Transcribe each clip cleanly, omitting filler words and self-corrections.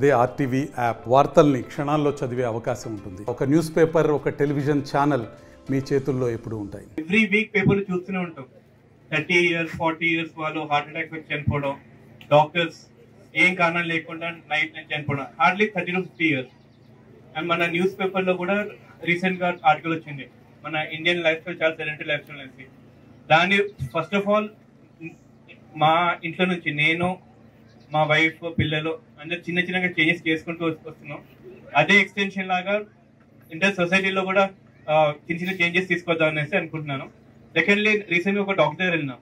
అదే RTV app వార్తల్ని క్షణాల్లో చదివే అవకాశం ఉంటుంది. ఒక న్యూస్ పేపర్, ఒక టెలివిజన్ ఛానల్ మీ చేతుల్లో ఎప్పుడూ ఉంటాయి. ఎవ్రీ వీక్ పేపర్ చూస్తూనే ఉంటాం. 30 years 40 years వాళ్ళు హార్ట్ అటాక్ వచ్చి చనిపోవడం, డాక్టర్స్ ఏం కారణం లేకుండా నైట్ చనిపోవడం, హార్డ్లీ 30 to 50 years. అండ్ మన న్యూస్ పేపర్ లో కూడా రీసెంట్ గా ఆర్టికల్ వచ్చింది, మన ఇండియన్ లైఫ్ స్టైల్ చాలా సెడెంటరీ లైఫ్ స్టైల్ అనేసి. దాన్ని ఫస్ట్ ఆఫ్ ఆల్ మా ఇంట్లో నుంచి నేను, మా వైఫ్, పిల్లలు అందరూ చిన్న చిన్నగా చేంజెస్ చేసుకుంటూ వస్తున్నాం. అదే ఎక్స్టెన్షన్ లాగా ఇంటర్ సొసైటీలో కూడా చిన్న చిన్న చేంజెస్ తీసుకొద్దాం అనేసి అనుకుంటున్నాను. సెకండ్లీ, రీసెంట్గా ఒక డాక్టర్ దగ్గర వెళ్ళినాం.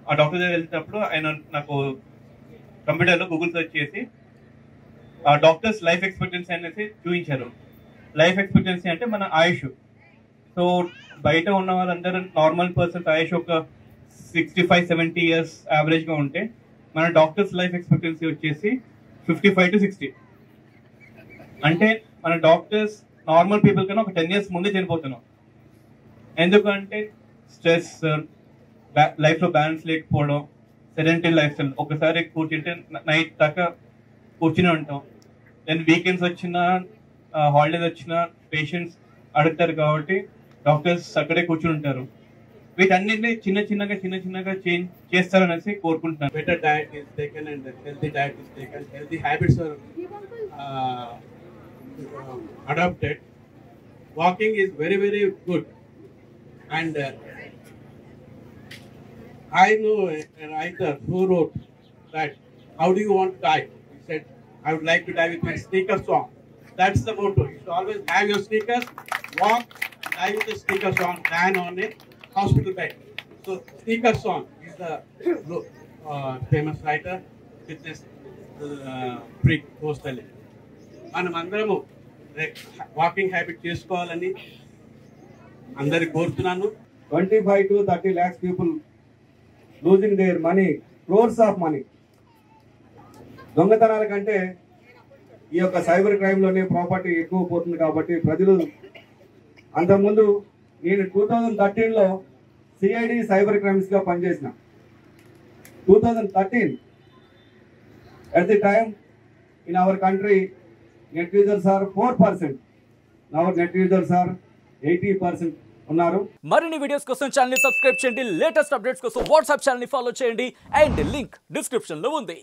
ఆ డాక్టర్ దగ్గర వెళ్తున్నప్పుడు ఆయన నాకు కంప్యూటర్లో గూగుల్ సెర్చ్ చేసి డాక్టర్స్ లైఫ్ ఎక్స్పెక్టెన్సీ అనేసి చూపించారు. లైఫ్ ఎక్స్పెక్టెన్సీ అంటే మన ఆయుష్. సో బయట ఉన్న వాళ్ళందరూ నార్మల్ పర్సన్ ఆయుష్ ఒక 65-70 years యావరేజ్గా ఉంటే, మన డాక్టర్స్ లైఫ్ ఎక్స్పెక్టెన్సీ వచ్చేసి 55 to 60. అంటే మన డాక్టర్స్ నార్మల్ పీపుల్ కన్నా ఒక 10 years ముందే చనిపోతున్నాం. ఎందుకంటే స్ట్రెస్, లైఫ్లో బ్యాలెన్స్ లేకపోవడం, సెడెంటరీ లైఫ్ స్టైల్. ఒకసారి కూర్చుంటే నైట్ దాకా కూర్చుని ఉంటాం. దెన్ వీకెండ్స్ వచ్చినా, హాలిడేస్ వచ్చినా పేషెంట్స్ అడుగుతారు కాబట్టి డాక్టర్స్ అక్కడే కూర్చుని ఉంటారు. వీటన్నిటిని చిన్న చిన్నగా చేంజ్ చేస్తారనేసి కోరుకుంటున్నాను. Better diet is taken and healthy diet is taken. Healthy habits are adopted. Walking is very, very good. And I know a writer who wrote that, how do you want to die? He said, I would like to die with my sneakers on. That's the motto. You should always have your sneakers, walk, die with the sneakers on, than on a hospital bed. So sneakers on is the famous writer, fitness freak, mostly. మనం అందరము walking habit చేసుకోవాలని అందరికి కోరుతున్నాను. 25 to 30 lakhs people losing their money, crores of money. దొంగతనాల కంటే ఈ యొక్క cyber క్రైమ్లోనే property ఎక్కువ పోతుంది. కాబట్టి ప్రజలు, అంతకుముందు నేను 2013లో సిఐడి సైబర్ క్రైమ్స్గా పనిచేసిన. 2013 at the time in our country net users are 4%. Now net users are 80% ఉన్నారు. మరిన్ని వీడియోస్ కోసం ఛానల్ ని సబ్స్క్రైబ్ చేయండి. లేటెస్ట్ అప్డేట్స్ కోసం వాట్సాప్ ఛానల్ ని ఫాలో చేయండి. అండ్ లింక్ డిస్క్రిప్షన్ లో ఉంది.